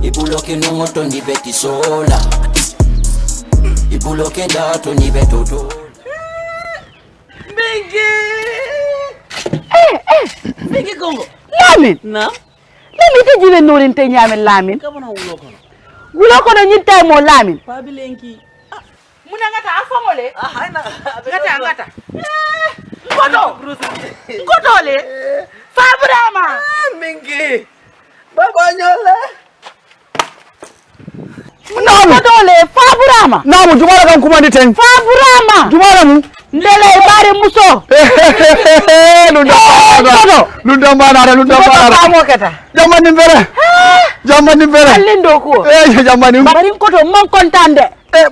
Ibuloke nomoto ni beti sola. Ibuloke dato ni betoto. Bege Congo. Lamin. Na. Lamin te jibe norin te nyame Lamin. Kabana wulo kono. Wulo kono nyinta mo Lamin. Pa bilenki. Muna ngata afamole. Hayna. Ngata. Ngoto le. Fabrama. Mingi. Baba nyola. Ngoto le Fabrama. Namu jumala kan kuma ni ten. Fabrama. Jumala mu. Ndele bare muso. Lunda banara. Famo kata. Jamani mbere. Alindo ko. Jamani. Bari ngoto man kontande.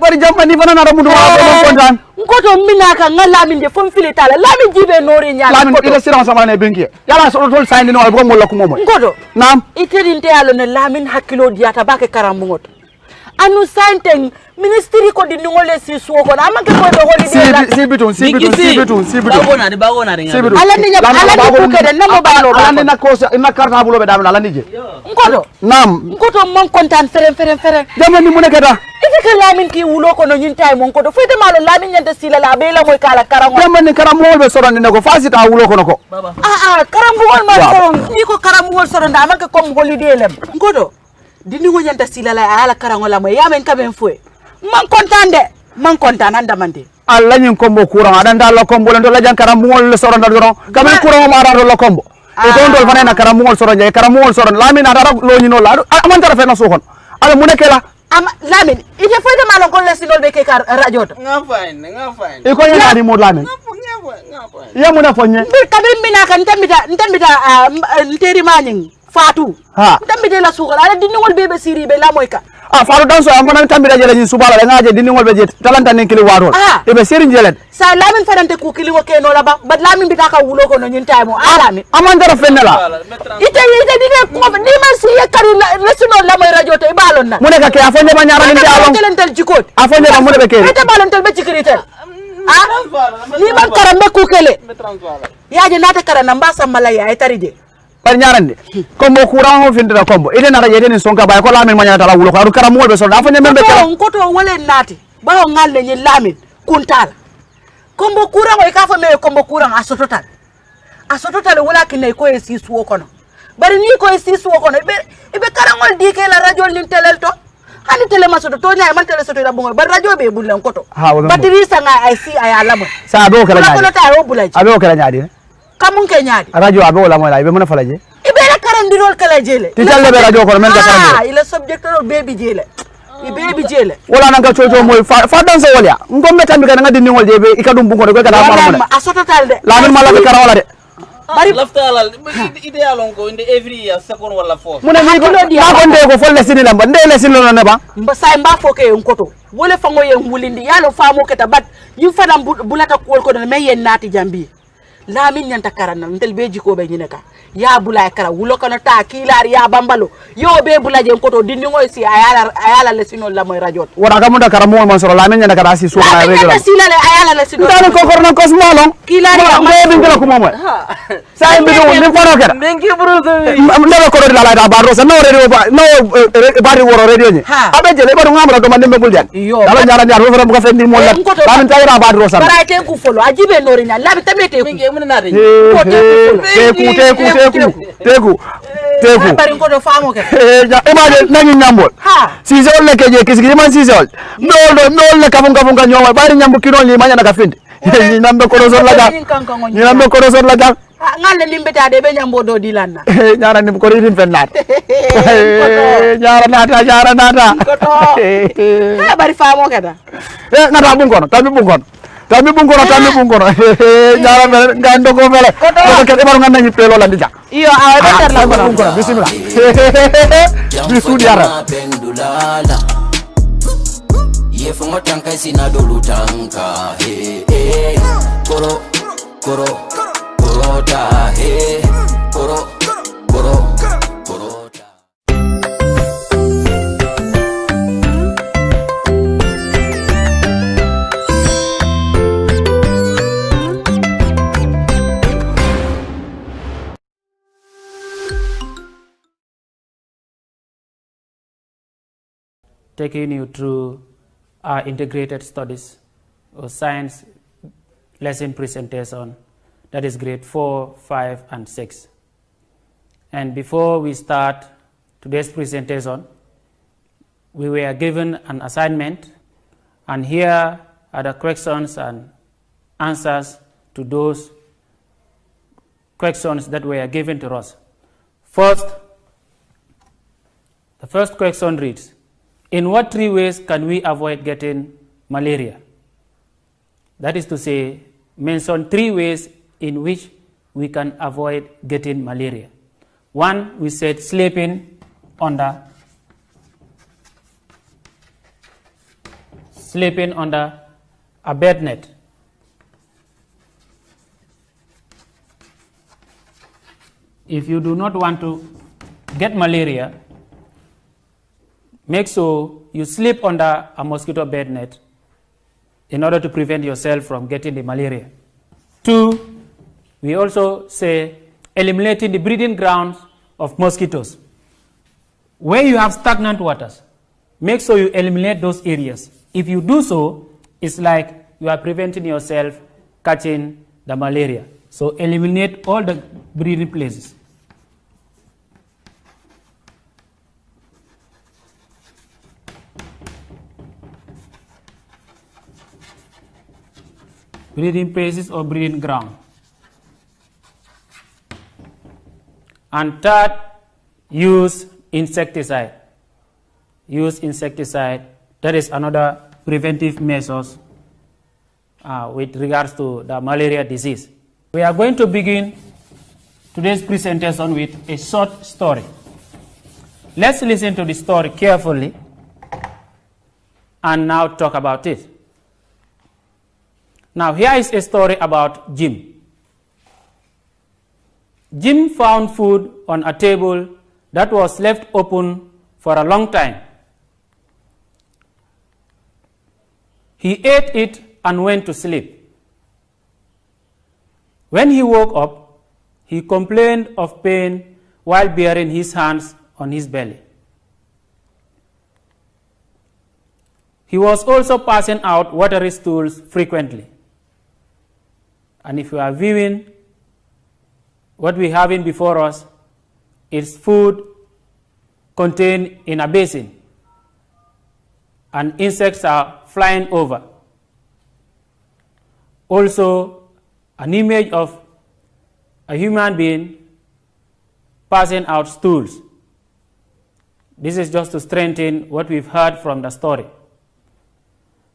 Bari jamani fana na ramudu wa kontan. Ngoto minaka ngalamin je fon fili tala. Lamin jibe nori nyala. Lamin ila sira sama na benki. Yala so tol sayni no ko mo lokko momo. Ngoto. Nam. Iterinte yalo ne Lamin hakilo diata bake karambugoto. Anu santeng ministry ko di ngole si suwo ko amanke ko do holiday si bitun bagona de ala ni nyab ala ni ko de namo balo ala ni nakosa ina karta bulo be dam ala ni je ngodo nam ngoto mon kontan fere jamani mu nekata ifika Lamin ki wulo ko no nyintay mon ko do fete malo Lamin nyande sila la be la moy kala karango jamani karamol be sorande ne ko fasita wulo ko nako karambugol ma ko ni ko karambugol soronda amanke comme holiday lem ngodo dini ngo nyanta sila la ala karango la moy yamen kamen fue man kontan andamande alla nyin kombo courant adanda la kombo len do la jankara mol soronda doron kamen courant ma ara la kombo e ko ndol fanena kara mol soronda kara mol soron Lamin adara lo nyino la amanta rafe na sokon ala munekela Lamin ite foyde malon ko lesinol be ke kar radio to nga fine e ko nyana di mod Lamin ya muna fonye bir kabin mina kan ntambita nteri maning Fatu ndambite la sukala ala dinni wol bebe siri be la moyka faru danso am fana tambira jele ni subala la ngaje dinni ngol be je talanta nen kili warol e be seri jelet sa Lamin fadante ku kili wo ke no la ba Lamin bita ka wulo ko no nyin tay mo Lamin amandara fenela ite dine ko ni man si yakari lesuno la moy radio to e balon na mu neka ke afonde ma ñaara ni alon telentel jikot afonde ma mu be ke ite balon tel be cikritel ni man karambe ku kele yaaje nata karana mbasa malaya ay tarije par ñarande kombo courant ho findira kombo ide na rajede ni sonka bay ko Lamin ma ñata la wulo ko karamol be so afonde membe ke ko to wole nati ba o ngalle ni Lamin kuntal kombo courant o ka fa me kombo courant asototal wala kinay ko e si suwo kono bari ni ko e si suwo kono be karangol dike la radio ni telel to hani tele masoto to nyaay man tele soto da bongo bar radio be bulen koto batiri sanga ay si ay alamo sa do kala nyaadi ko ta o bulaji ado kala nyaadi kamun ke nyaadi radio abe wala moy la be mona falaje ibe la karandirol kala jele ti talle be radio ko men ka karande ila subject ro baby jele baby jele wala nanga coco moy fa dan so wolya ngombe tambi kana ngadi ni wolde be ikadum bungo de ko kada ma asototal de Lamin mala be kara wala de bari laftalal ideal on ko inde every year second wala fourth muna mi ko nde ko folle sinila mba ndele sinilo ne ba mba foke en koto wole fango yen wulindi yalo famo keta bat yim fadam bulata ko me yen nati jambi Lamin nyanta karana ndel be jiko be nyineka ya bulay kara wulo kono ta kilar ya bambalo yo be bulaje koto dindi ngoy si ayala le sino la moy radio wora ka munda kara mo man soro Lamin nyanta kara si so na radio la sila le ayala le sino ndal ko korno ko smolo kilar ya be ngala ko momo sa mbi do ni ko no kera mengi bruto ndal ko ro la ba rosa no radio ba no bari woro radio ni abe jele ba do ngamra do man dembe buljan dala nyara nyar ro ko fendi mo la Lamin tayra ba rosa bara te ku folo ajibe nori nya Lamin tamete ku teku bari ko do famo ke image nani nyambol si zol le keje kisigi man si zol no le kafun ka nyoma bari nyambu kilo ni manya na kafindi ni nambe ko zol la ga ngalle limbeta de be nyambo do dilanna nyara ni ko rin fennat nyara nata bari famo ke da ngata bungono tambi bungono nyara ngando ko fele ko ke baru nganda ni pelo landi ja iyo awa better la bungono bismillah bisu diara pendulala ye fongo tanka sina dolu tanka koro ta koro taking you through our integrated studies or science lesson presentation, that is grade 4, 5, and 6. And before we start today's presentation, we were given an assignment, and here are the questions and answers to those questions that were given to us. First, the first question reads, in what 3 ways can we avoid getting malaria? That is to say, mention 3 ways in which we can avoid getting malaria. 1, we said sleeping under a bed net. If you do not want to get malaria, make sure you sleep under a mosquito bed net in order to prevent yourself from getting the malaria. 2, we also say eliminating the breeding grounds of mosquitoes. Where you have stagnant waters, make sure you eliminate those areas. If you do so, it's like you are preventing yourself catching the malaria. So eliminate all the breeding places. Breeding places or breeding ground. And third, use insecticide. Use insecticide. That is another preventive measures with regards to the malaria disease. We are going to begin today's presentation with a short story. Let's listen to the story carefully and now talk about it. Now, here is a story about Jim. Jim found food on a table that was left open for a long time. He ate it and went to sleep. When he woke up, he complained of pain while bearing his hands on his belly. He was also passing out watery stools frequently. And if you are viewing what we have in before us, it's food contained in a basin, and insects are flying over. Also, an image of a human being passing out stools. This is just to strengthen what we've heard from the story.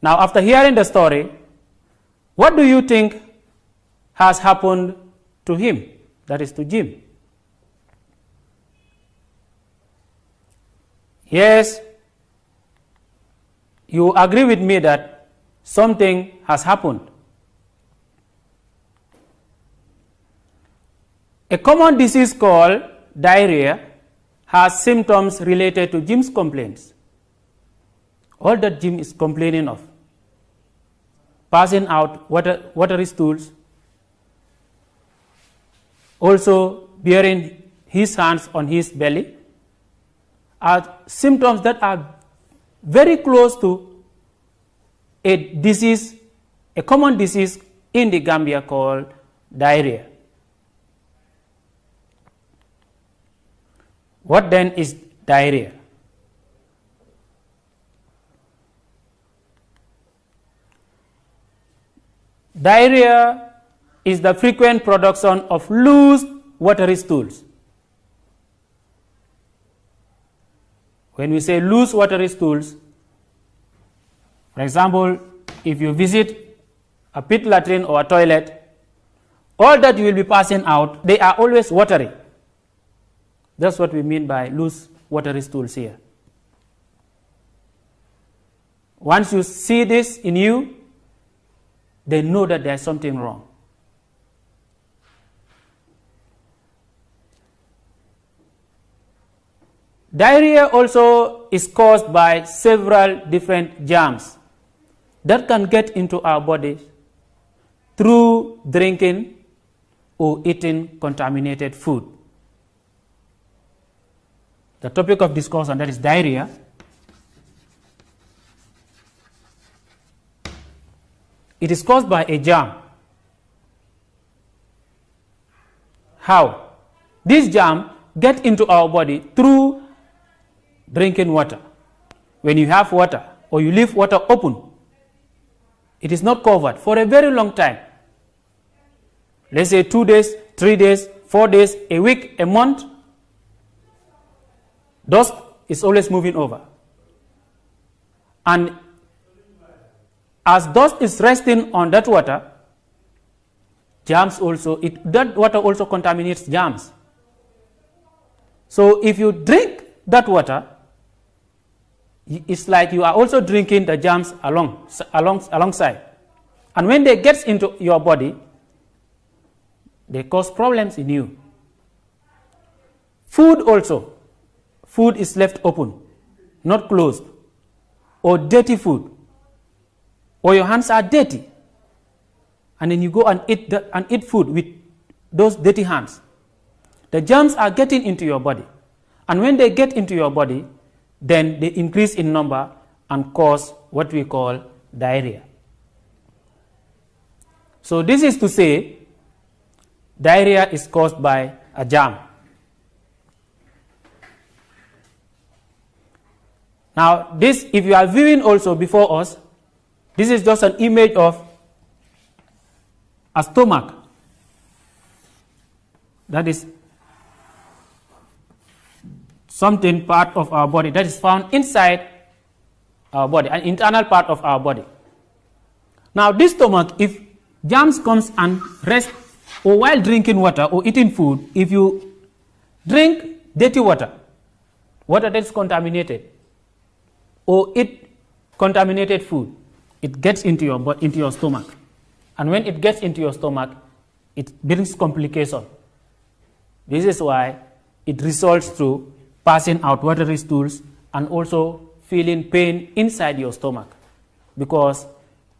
Now, after hearing the story, what do you think has happened to him? That is to Jim. Yes, you agree with me that something has happened. A common disease called diarrhea has symptoms related to Jim's complaints. All that Jim is complaining of, passing out watery stools, also bearing his hands on his belly, are symptoms that are very close to a disease, a common disease in the Gambia called diarrhea. What then is diarrhea? Diarrhea is the frequent production of loose watery stools. When we say loose watery stools, for example, if you visit a pit latrine or a toilet, all that you will be passing out, they are always watery. That's what we mean by loose watery stools here. Once you see this in you, they know that there's something wrong. Diarrhea also is caused by several different germs that can get into our bodies through drinking or eating contaminated food. The topic of discussion, that is diarrhea, It is caused by a germ. How? This germ gets into our body through drinking water. When you have water or you leave water open, it is not covered for a very long time. Let's say 2 days, 3 days, 4 days, a week, a month. Dust is always moving over. And as dust is resting on that water, germs also, that water also contaminates germs. So if you drink that water, it's like you are also drinking the germs alongside. And when they get into your body, they cause problems in you. Food also. Food is left open, not closed. Or dirty food. Or your hands are dirty. And then you go and eat food with those dirty hands. The germs are getting into your body. And when they get into your body, then they increase in number and cause what we call diarrhea. So this is to say, diarrhea is caused by a germ. Now this, if you are viewing also before us, this is just an image of a stomach. That is something part of our body that is found inside our body, an internal part of our body. Now this stomach, if germs comes and rest, or while drinking water or eating food, if you drink dirty water, water that is contaminated, or eat contaminated food, it gets into your stomach. And when it gets into your stomach, it brings complication. This is why it results through passing out watery stools and also feeling pain inside your stomach. Because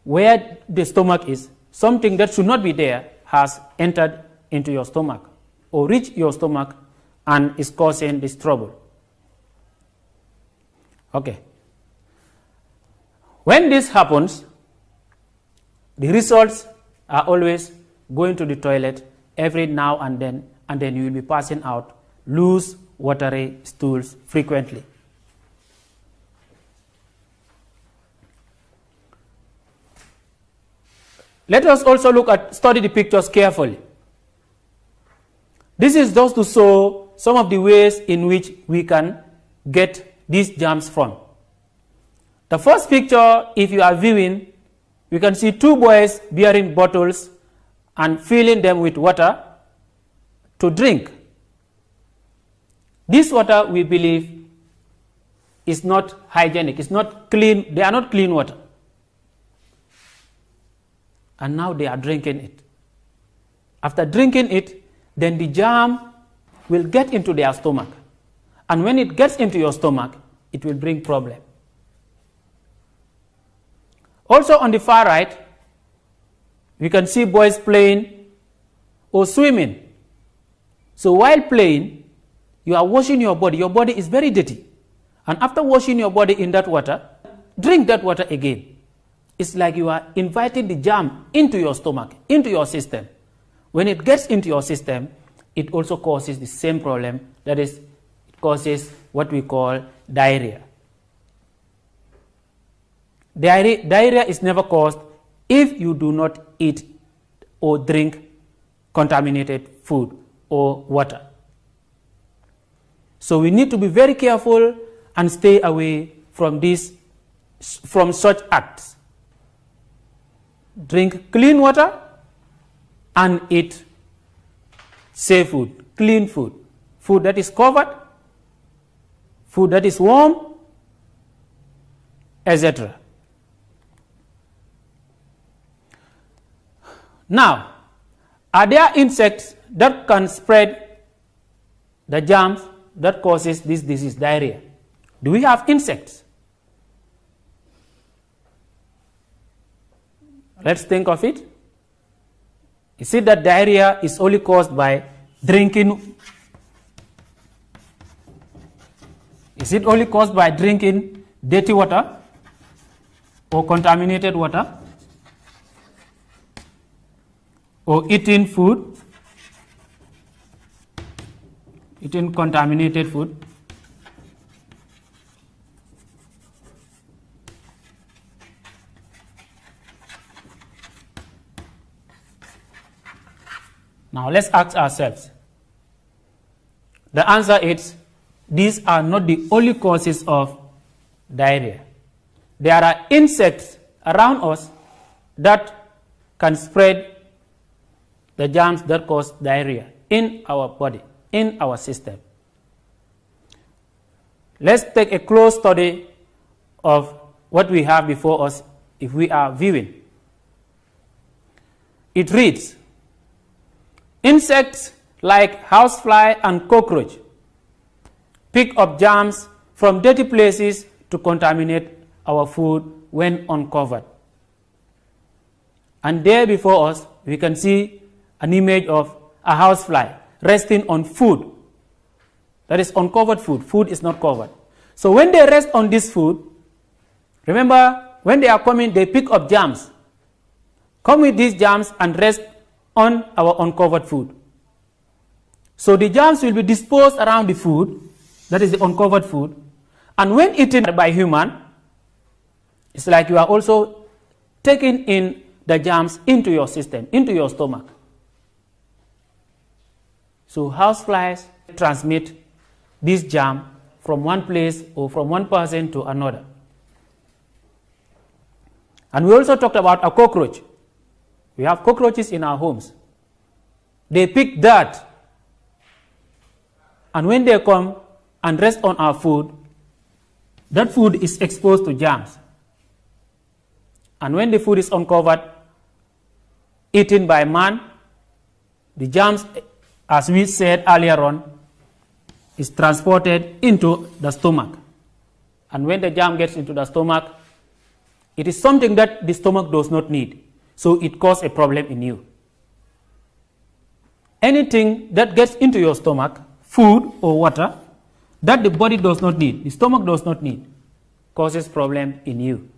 where the stomach is, something that should not be there has entered into your stomach or reached your stomach and is causing this trouble. Okay. When this happens, the results are always going to the toilet every now and then you will be passing out loose, watery stools frequently. Let us also study the pictures carefully. This is just to show some of the ways in which we can get these germs from. The first picture, if you are viewing, you can see two boys bearing bottles and filling them with water to drink. This water, we believe, is not hygienic, it's not clean, they are not clean water. And now they are drinking it. After drinking it, then the germ will get into their stomach. And when it gets into your stomach, it will bring problem. Also on the far right, we can see boys playing or swimming. So while playing, you are washing your body is very dirty. And after washing your body in that water, drink that water again. It's like you are inviting the germ into your stomach, into your system. When it gets into your system, it also causes the same problem, that is, it causes what we call diarrhea. Diarrhea is never caused if you do not eat or drink contaminated food or water. So we need to be very careful and stay away from such acts. Drink clean water and eat safe food, clean food, food that is covered, food that is warm, etc. Now, are there insects that can spread the germs that causes this disease, diarrhea? Do we have insects? Let's think of it. You see that diarrhea is only caused by drinking. Is it only caused by drinking dirty water or contaminated water? or eating food, eating contaminated food, now let's ask ourselves. The answer is these are not the only causes of diarrhea. There are insects around us that can spread the germs that cause diarrhea in our body, in our system. Let's take a close study of what we have before us if we are viewing. It reads, insects like housefly and cockroach pick up germs from dirty places to contaminate our food when uncovered. And there before us, we can see an image of a housefly resting on food. That is uncovered food. Food is not covered. So when they rest on this food, remember, when they are coming, they pick up germs. Come with these germs and rest on our uncovered food. So the germs will be disposed around the food, that is the uncovered food, and when eaten by human, it's like you are also taking in the germs into your system, into your stomach. So houseflies transmit this germ from one place or from one person to another. And we also talked about a cockroach. We have cockroaches in our homes. They pick dirt, and when they come and rest on our food, that food is exposed to germs. And when the food is uncovered, eaten by man, the germs, as we said earlier on, is transported into the stomach. And when the germ gets into the stomach, it is something that the stomach does not need. So it causes a problem in you. Anything that gets into your stomach, food or water, that the body does not need, the stomach does not need, causes problem in you.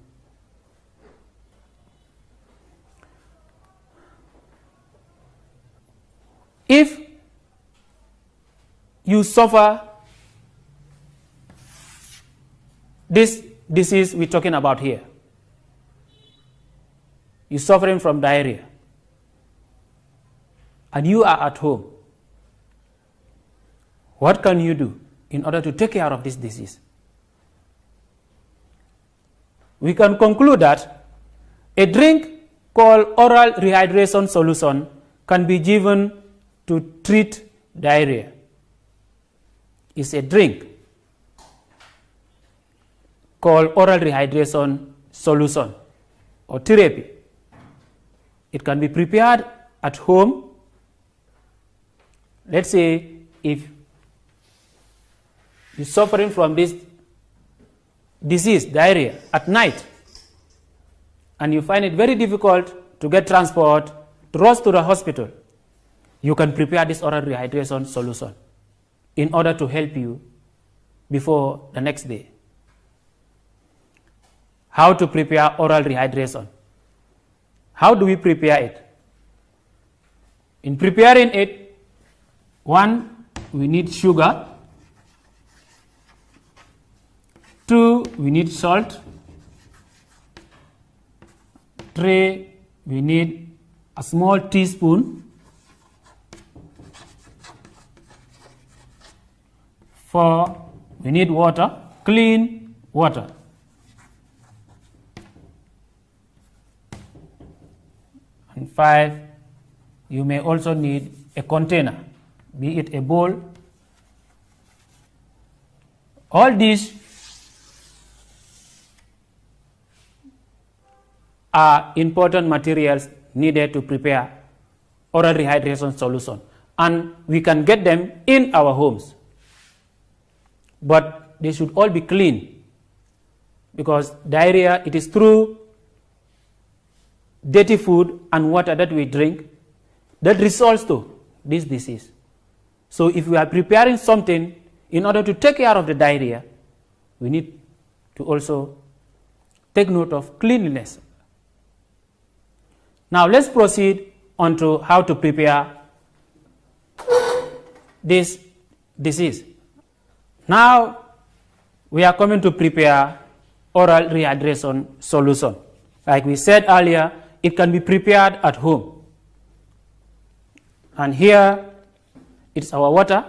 If you suffer this disease we're talking about here, you're suffering from diarrhea, and you are at home, what can you do in order to take care of this disease? We can conclude that a drink called oral rehydration solution can be given to treat diarrhea. It's a drink called oral rehydration solution or therapy. It can be prepared at home. Let's say if you're suffering from this disease, diarrhea, at night, and you find it very difficult to get transport to rush to the hospital, you can prepare this oral rehydration solution in order to help you before the next day. How to prepare oral rehydration? How do we prepare it? In preparing it, one, we need sugar. 2, we need salt. 3, we need a small teaspoon. 4, we need water, clean water. And 5, you may also need a container, be it a bowl. All these are important materials needed to prepare oral rehydration solution, and we can get them in our homes. But they should all be clean, because diarrhea, it is through dirty food and water that we drink that results to this disease. So if we are preparing something in order to take care of the diarrhea, we need to also take note of cleanliness. Now let's proceed onto how to prepare this disease. Now we are coming to prepare oral rehydration solution. Like we said earlier, it can be prepared at home. And here it's our water,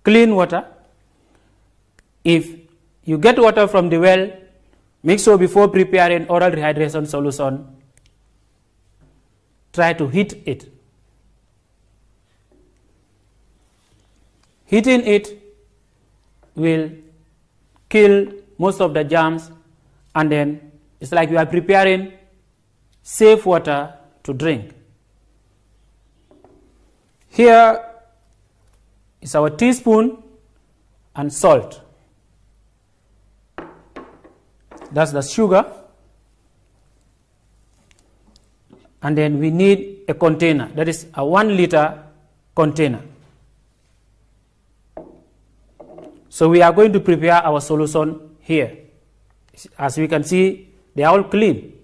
clean water. If you get water from the well, make sure before preparing oral rehydration solution, try to heat it. Heating it will kill most of the germs, and then it's like you are preparing safe water to drink. Here is our teaspoon and salt. That's the sugar. And then we need a container, that is a 1 liter container. So we are going to prepare our solution here. As we can see, they are all clean.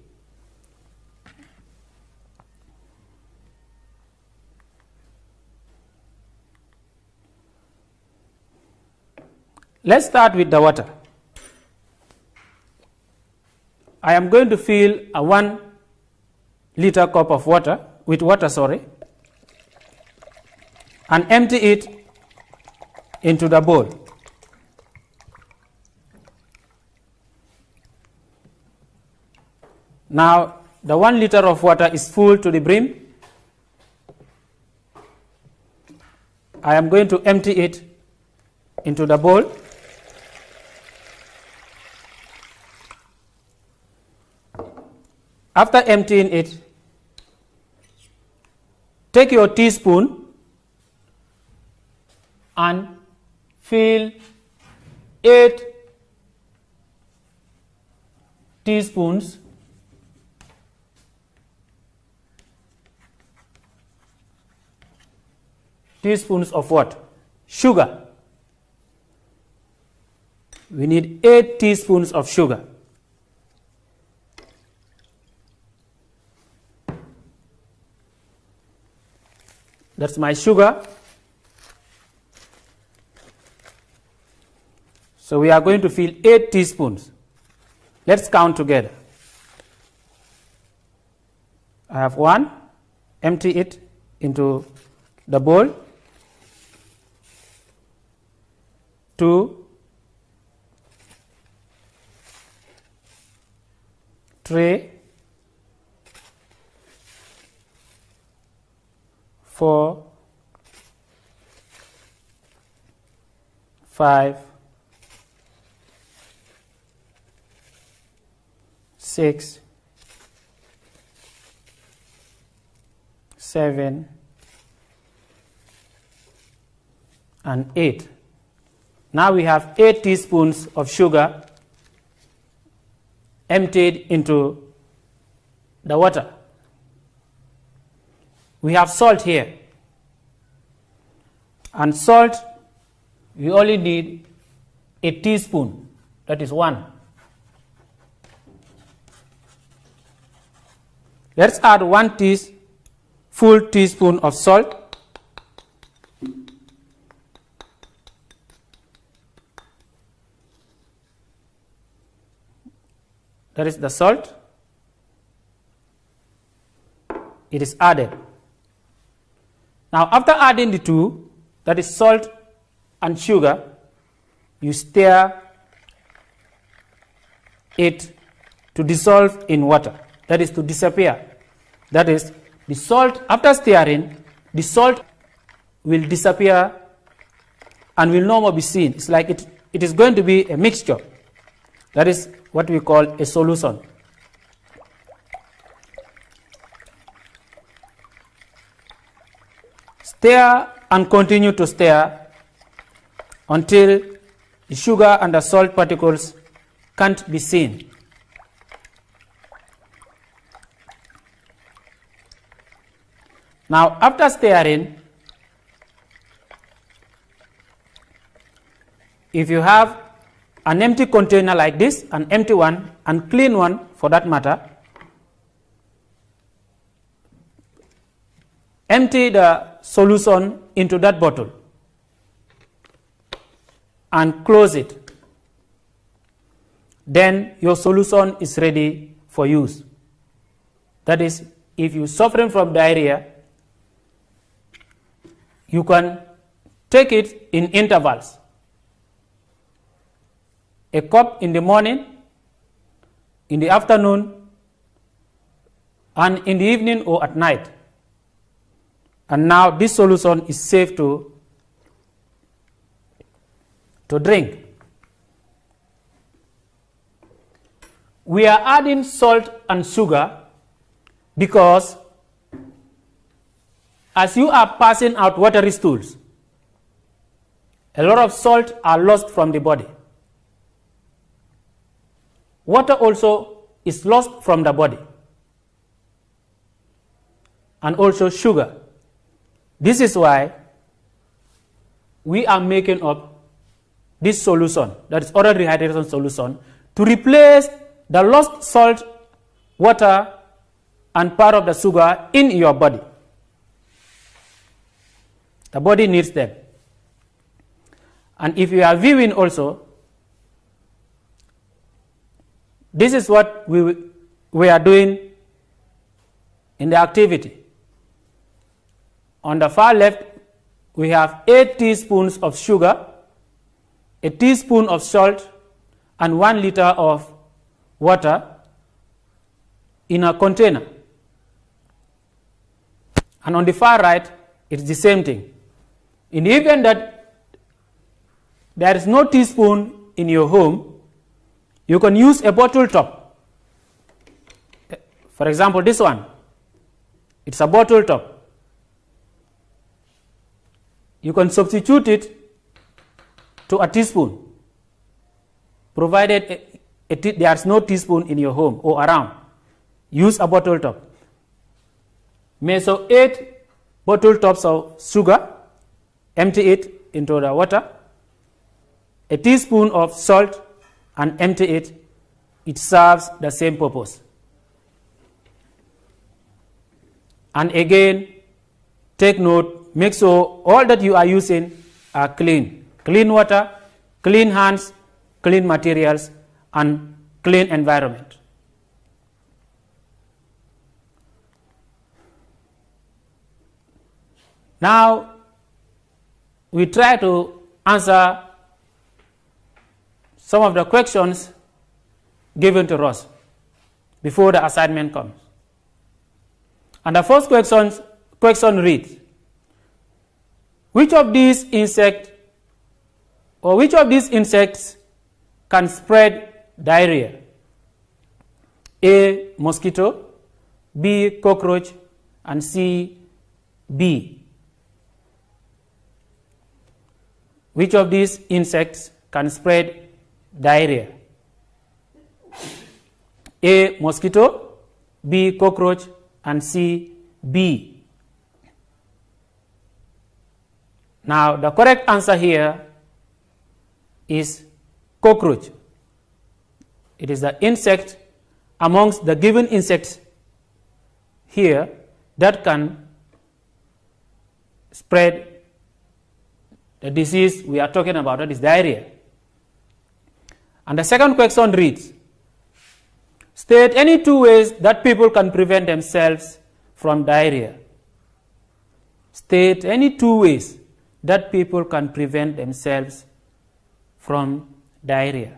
Let's start with the water. I am going to fill a 1 liter cup of water with water, and empty it into the bowl. Now the 1 liter of water is full to the brim. I am going to empty it into the bowl. After emptying it, take your teaspoon and fill 8 teaspoons of what? Sugar. We need 8 teaspoons of sugar. That's my sugar. So we are going to fill 8 teaspoons. Let's count together. I have 1, empty it into the bowl. 2, 3, 4, 5, 6, 7, and 8. Now we have 8 teaspoons of sugar emptied into the water. We have salt here, and salt we only need a teaspoon, that is 1. Let's add 1 full teaspoon of salt. That is the salt. It is added. Now after adding the two, that is salt and sugar, you stir it to dissolve in water, that is to disappear. That is, the salt, after stirring, the salt will disappear and will no more be seen. It's like it is going to be a mixture. That is what we call a solution. Stir and continue to stir until the sugar and the salt particles can't be seen. Now after stirring, if you have an empty container like this, an empty one and clean one for that matter, empty the solution into that bottle and close it. Then your solution is ready for use. That is, if you're suffering from diarrhea, you can take it in intervals. A cup in the morning, in the afternoon, and in the evening or at night. And now this solution is safe to drink. We are adding salt and sugar because as you are passing out watery stools, a lot of salt are lost from the body. Water also is lost from the body, and also sugar. This is why we are making up this solution, that is oral rehydration solution, to replace the lost salt, water, and part of the sugar in your body. The body needs them. And if you are viewing also, this is what we are doing in the activity. On the far left, we have 8 teaspoons of sugar, a teaspoon of salt, and 1 liter of water in a container. And on the far right, it's the same thing. In the event that there is no teaspoon in your home, you can use a bottle top. For example, this one, it's a bottle top. You can substitute it to a teaspoon, provided there is no teaspoon in your home or around. Use a bottle top. Measure 8 bottle tops of sugar, empty it into the water, a teaspoon of salt, and empty it. It serves the same purpose. And again, take note, make sure all that you are using are clean. Clean water, clean hands, clean materials, and clean environment. Now, we try to answer some of the questions given to us before the assignment comes. And the first question reads, which of these insects can spread diarrhea? A, mosquito, B, cockroach, and C, bee. Which of these insects can spread diarrhea? A, mosquito, B, cockroach, and C, bee. Now, the correct answer here is cockroach. It is the insect amongst the given insects here that can spread the disease we are talking about, that is diarrhea. And the second question reads, state any 2 ways that people can prevent themselves from diarrhea. State any 2 ways that people can prevent themselves from diarrhea.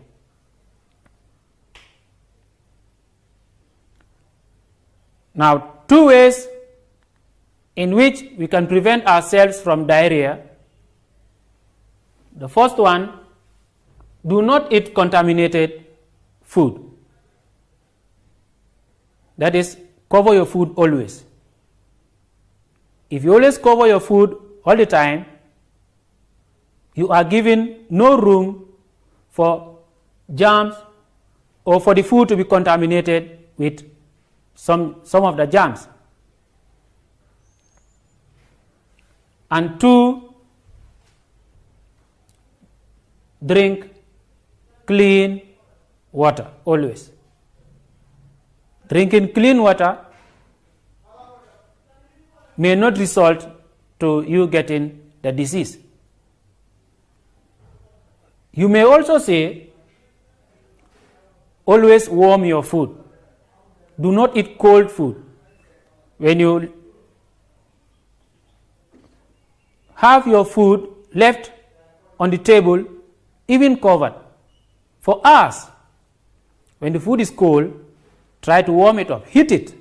Now, 2 ways in which we can prevent ourselves from diarrhea. The first one, do not eat contaminated food. That is, cover your food always. If you always cover your food all the time, you are giving no room for germs or for the food to be contaminated with some of the germs. And 2, drink clean water always. Drinking clean water may not result to you getting the disease. You may also say, always warm your food. Do not eat cold food. When you have your food left on the table, even covered, for hours, when the food is cold, try to warm it up. Heat it.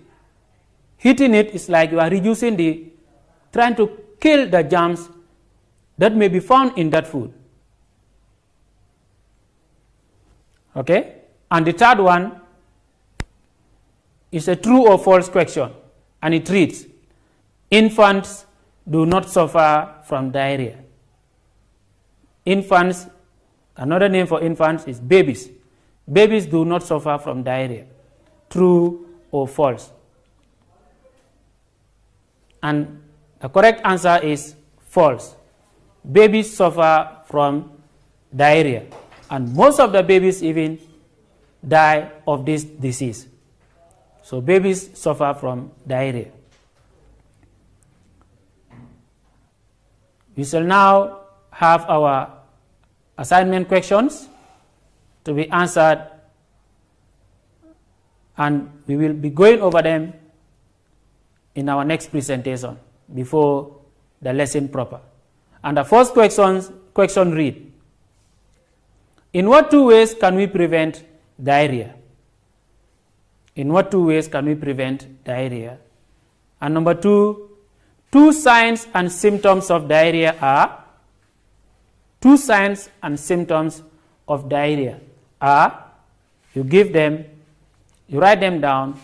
Heating it is like you are trying to kill the germs that may be found in that food. Okay? And the third one is a true or false question, and it reads, infants do not suffer from diarrhea. Infants, another name for infants is babies. Babies do not suffer from diarrhea. True or false? And the correct answer is false. Babies suffer from diarrhea, and most of the babies even die of this disease. So babies suffer from diarrhea. We shall now have our assignment questions to be answered, and we will be going over them in our next presentation before the lesson proper. And the first question read, in what two ways can we prevent diarrhea? In what two ways can we prevent diarrhea? And number two signs and symptoms of diarrhea are, two signs and symptoms of diarrhea are, you write them down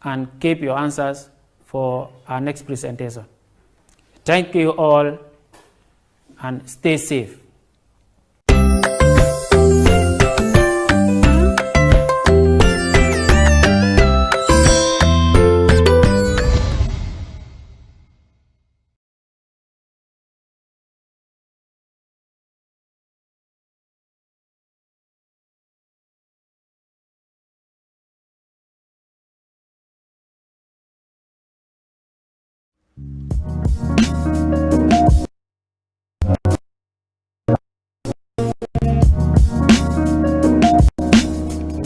and keep your answers for our next presentation. Thank you all and stay safe.